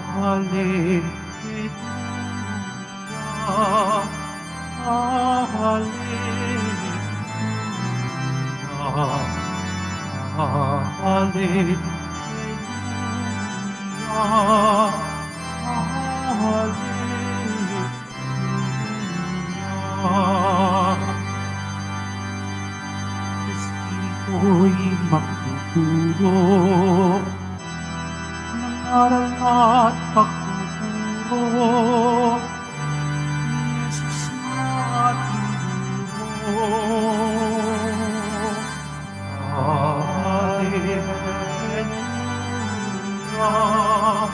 Hallelujah, hallelujah, hallelujah. Espiritu'y magtuturo ng aral at pagtuturo ni Jesus na ating guro. Hallelujah, hallelujah,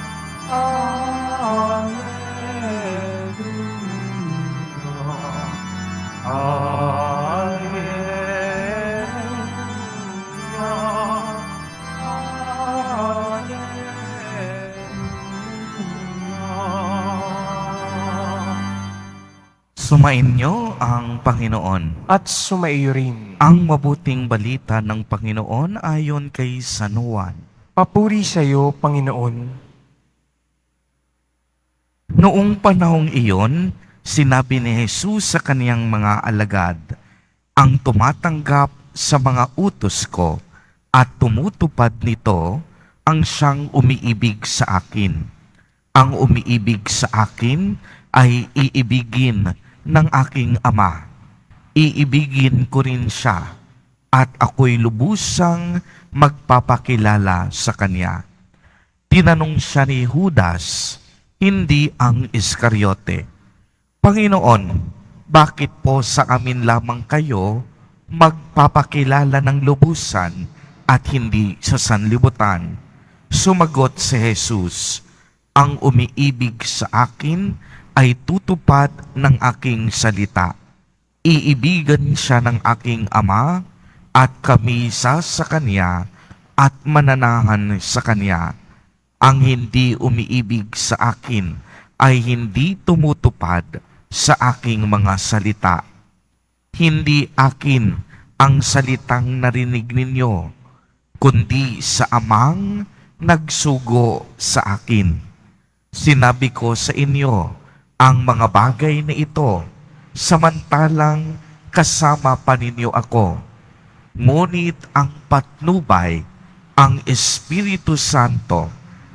Sumainyo ang Panginoon. At sumaiyo rin. Ang mabuting balita ng Panginoon ayon kay San Juan. Papuri sa iyo, Panginoon. Noong panahong iyon, sinabi ni Jesus sa kaniyang mga alagad, "Ang tumatanggap sa mga utos ko at tumutupad nito, ang siyang umiibig sa akin. Ang umiibig sa akin ay iibigin ng aking Ama. Iibigin ko rin siya at ako'y lubusang magpapakilala sa kanya." Tinanong siya ni Judas, hindi ang Iscariote, "Panginoon, bakit po sa amin lamang kayo magpapakilala ng lubusan at hindi sa sanlibutan?" Sumagot si Jesus, "Ang umiibig sa akin ay tutupad ng aking salita. Iibigan siya ng aking Ama at kami sa kanya at mananahan sa kanya. Ang hindi umiibig sa akin ay hindi tumutupad sa aking mga salita. Hindi akin ang salitang narinig ninyo, kundi sa Amang nagsugo sa akin. Sinabi ko sa inyo ang mga bagay na ito, samantalang kasama pa ninyo ako. Ngunit ang patnubay, ang Espiritu Santo,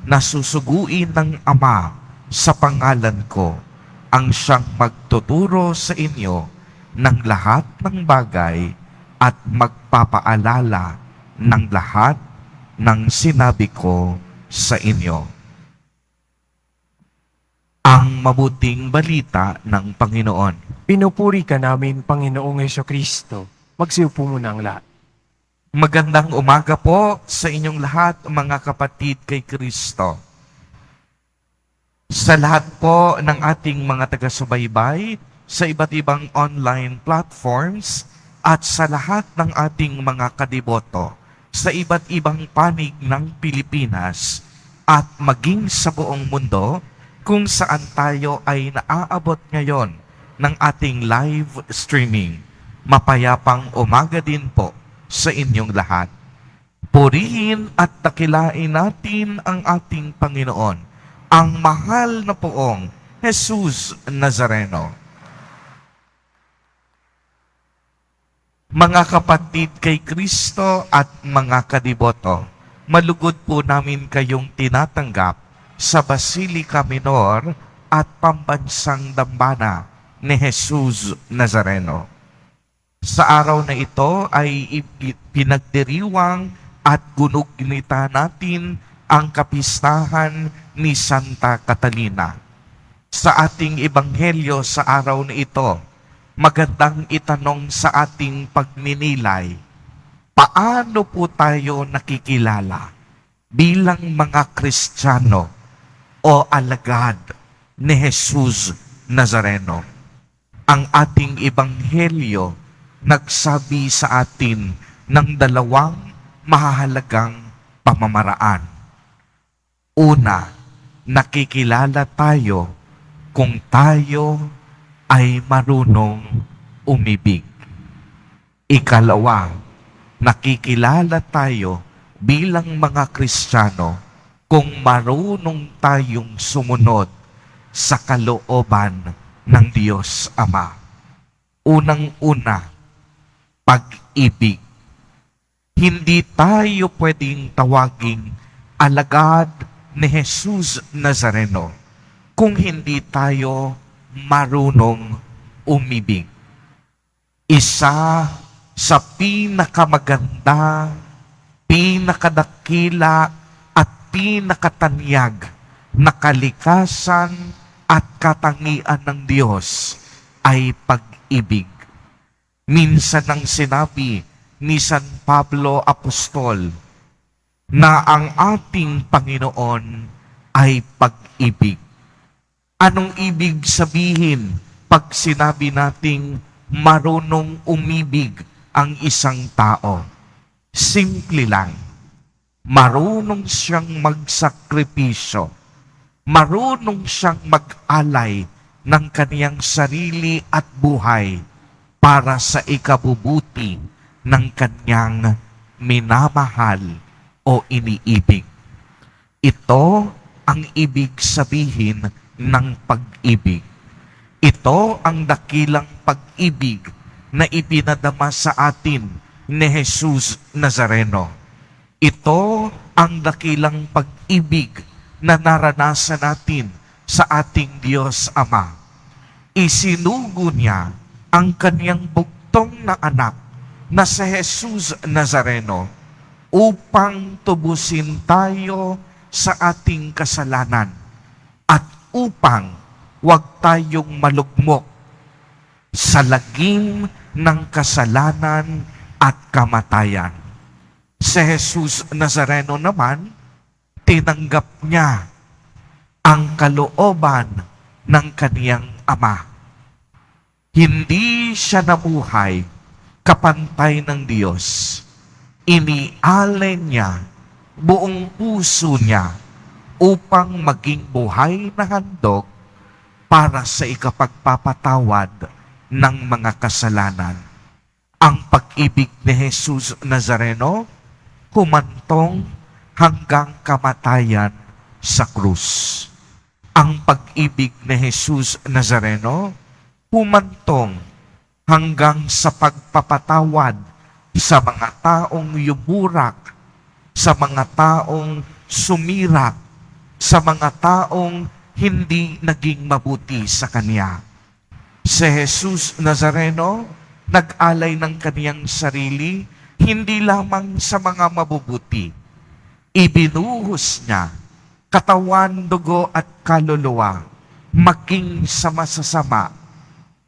na susuguin ng Ama sa pangalan ko, ang siyang magtuturo sa inyo ng lahat ng bagay at magpapaalala ng lahat ng sinabi ko sa inyo." Ang mabuting balita ng Panginoon. Pinupuri ka namin, Panginoong Hesukristo. Magsiupo muna ang lahat. Magandang umaga po sa inyong lahat, mga kapatid kay Kristo. Sa lahat po ng ating mga taga-subaybay sa iba't ibang online platforms at sa lahat ng ating mga kadiboto sa iba't ibang panig ng Pilipinas at maging sa buong mundo kung saan tayo ay naaabot ngayon ng ating live streaming. Mapayapang umaga din po sa inyong lahat. Purihin at dakilain natin ang ating Panginoon, ang mahal na poong Jesus Nazareno. Mga kapatid kay Kristo at mga kadiboto, malugod po namin kayong tinatanggap sa Basilica Minor at Pambansang Dambana ni Jesus Nazareno. Sa araw na ito ay pinagdiriwang at gunugnita natin ang kapistahan ni Santa Catalina. Sa ating ebanghelyo sa araw na ito, magandang itanong sa ating pagninilay, paano po tayo nakikilala bilang mga Kristiyano o alagad ni Jesus Nazareno? Ang ating ebanghelyo nagsabi sa atin ng dalawang mahahalagang pamamaraan. Una, nakikilala tayo kung tayo ay marunong umibig. Ikalawa, nakikilala tayo bilang mga Kristiyano kung marunong tayong sumunod sa kalooban ng Diyos Ama. Unang-una, pag-ibig. Hindi tayo pwedeng tawaging alagad ni Jesus Nazareno kung hindi tayo marunong umibig. Isa sa pinakamaganda, pinakadakila at pinakatanyag na kalikasan at katangian ng Diyos ay pag-ibig. Minsan nang sinabi ni San Pablo Apostol na ang ating Panginoon ay pag-ibig. Anong ibig sabihin pag sinabi nating marunong umibig ang isang tao? Simple lang. Marunong siyang magsakripisyo. Marunong siyang mag-alay ng kaniyang sarili at buhay para sa ikabubuti ng kanyang minamahal o iniibig. Ito ang ibig sabihin ng pag-ibig. Ito ang dakilang pag-ibig na ipinadama sa atin ni Jesus Nazareno. Ito ang dakilang pag-ibig na naranasan natin sa ating Diyos Ama. Isinugo niya ang kanyang bugtong na anak na si Jesus Nazareno upang tubusin tayo sa ating kasalanan at upang huwag tayong malugmok sa lagim ng kasalanan at kamatayan. Si Jesus Nazareno naman, tinanggap niya ang kalooban ng kaniyang Ama. Hindi siya nabuhay kapantay ng Diyos. Inialay niya buong puso niya upang maging buhay na handog para sa ikapagpapatawad ng mga kasalanan. Ang pag-ibig ni Jesus Nazareno humantong hanggang kamatayan sa krus. Ang pag-ibig ni Jesus Nazareno humantong hanggang sa pagpapatawad sa mga taong yumurak, sa mga taong sumirak, sa mga taong hindi naging mabuti sa Kanya. Si Jesus Nazareno, nag-alay ng Kaniyang sarili, hindi lamang sa mga mabubuti. Ibinuhos niya katawan, dugo at kaluluwa, maging sa masasama,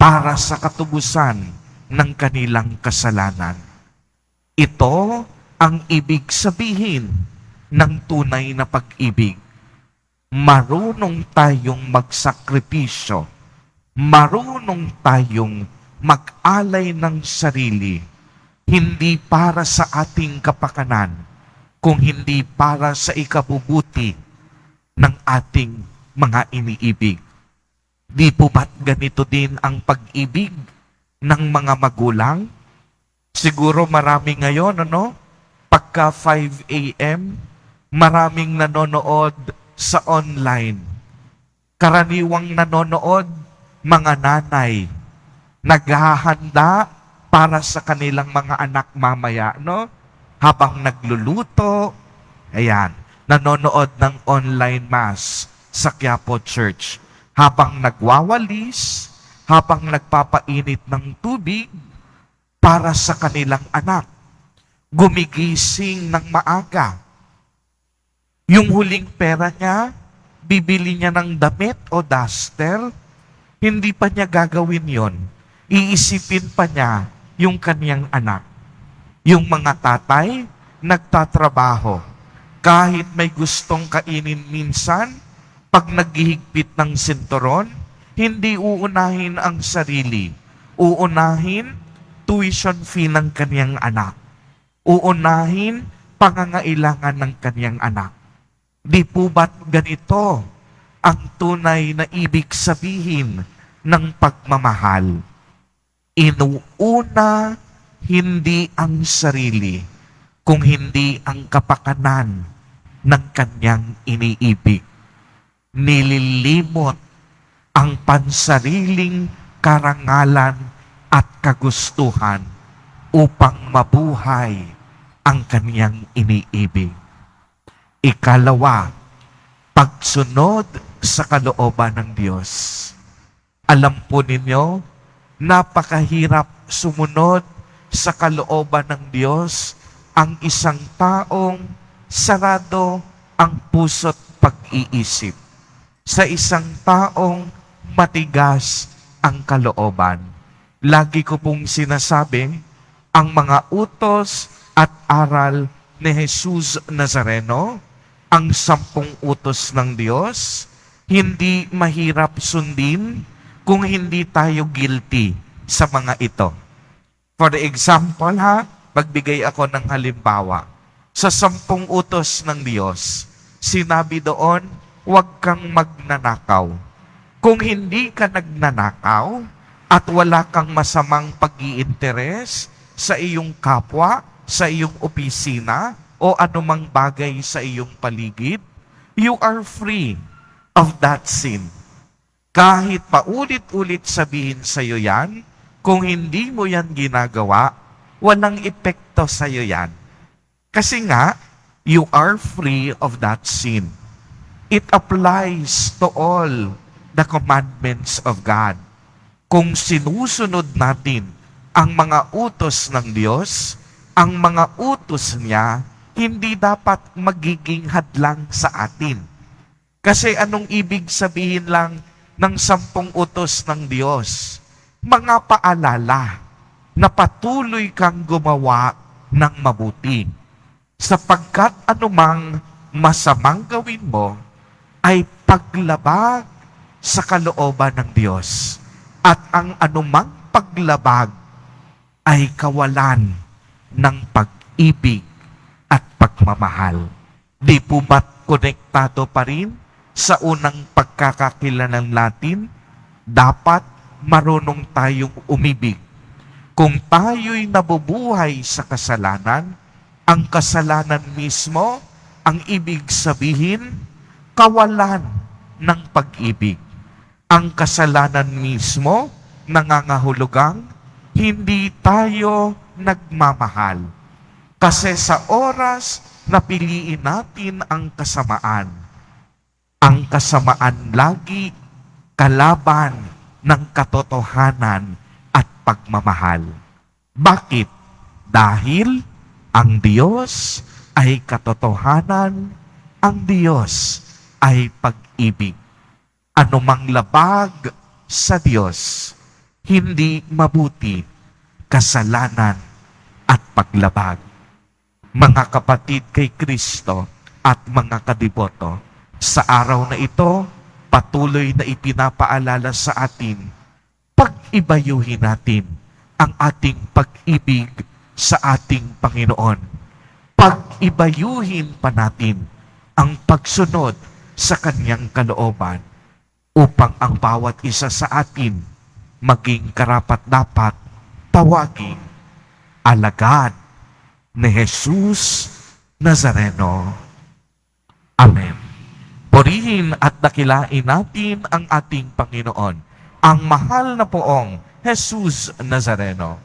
para sa katubusan ng kanilang kasalanan. Ito ang ibig sabihin ng tunay na pag-ibig. Marunong tayong magsakripisyo. Marunong tayong mag-alay ng sarili, hindi para sa ating kapakanan, kung hindi para sa ikabubuti ng ating mga iniibig. Di po ba't ganito din ang pag-ibig ng mga magulang? Siguro marami ngayon, pagka 5 a.m., maraming nanonood sa online. Karaniwang nanonood, mga nanay, naghahanda para sa kanilang mga anak mamaya, habang nagluluto, ayan, nanonood ng online mass sa Quiapo Church. Habang nagwawalis, habang nagpapainit ng tubig para sa kanilang anak. Gumigising ng maaga. Yung huling pera niya, bibili niya ng damit o duster, hindi pa niya gagawin yon. Iisipin pa niya yung kaniyang anak. Yung mga tatay, nagtatrabaho. Kahit may gustong kainin minsan, pag naghihigpit ng sinturon, hindi uunahin ang sarili. Uunahin tuition fee ng kaniyang anak. Uunahin pangangailangan ng kaniyang anak. Di po ba't ganito ang tunay na ibig sabihin ng pagmamahal? Inuuna hindi ang sarili, kung hindi ang kapakanan ng kanyang iniibig. Nililimot ang pansariling karangalan at kagustuhan upang mabuhay ang kanyang iniibig. Ikalawa, pagsunod sa kalooban ng Diyos. Alam po ninyo, napakahirap sumunod sa kalooban ng Diyos ang isang taong sarado ang puso't pag-iisip. Sa isang taong matigas ang kalooban. Lagi ko pong sinasabi, ang mga utos at aral ni Jesus Nazareno, ang 10 utos ng Diyos, hindi mahirap sundin kung hindi tayo guilty sa mga ito. For example magbigay ako ng halimbawa. Sa 10 utos ng Diyos, sinabi doon, huwag kang magnanakaw. Kung hindi ka nagnanakaw at wala kang masamang pag-iinteres sa iyong kapwa, sa iyong opisina, o anumang bagay sa iyong paligid, you are free of that sin. Kahit paulit-ulit sabihin sa iyo yan, kung hindi mo yan ginagawa, walang epekto sa iyo yan. Kasi nga, you are free of that sin. It applies to all the commandments of God. Kung sinusunod natin ang mga utos ng Diyos, ang mga utos niya, hindi dapat magiging hadlang sa atin. Kasi anong ibig sabihin lang ng 10 utos ng Diyos? Mga paalala na patuloy kang gumawa ng mabuti. Sapagkat anumang masamang gawin mo ay paglabag sa kalooban ng Diyos. At ang anumang paglabag ay kawalan ng pag-ibig at pagmamahal. Di po ba't konektado pa rin sa unang pagkakakilanlan natin? Dapat marunong tayong umibig. Kung tayo'y nabubuhay sa kasalanan, ang kasalanan mismo, ang ibig sabihin, kawalan ng pag-ibig. Ang kasalanan mismo, nangangahulugang, hindi tayo nagmamahal. Kasi sa oras na piliin natin ang kasamaan lagi kalaban ng katotohanan at pagmamahal. Bakit? Dahil ang Diyos ay katotohanan, ang Diyos ay pag-ibig. Anumang labag sa Diyos, hindi mabuti, kasalanan at paglabag. Mga kapatid kay Kristo at mga kadiboto, sa araw na ito, patuloy na ipinapaalala sa atin, pag-ibayuhin natin ang ating pag-ibig sa ating Panginoon. Pag-ibayuhin pa natin ang pagsunod sa Kanyang kalooban upang ang bawat isa sa atin maging karapat-dapat tawaging alagad ni Jesus Nazareno. Amen. Purihin at dakilain natin ang ating Panginoon, ang mahal na poong Jesus Nazareno.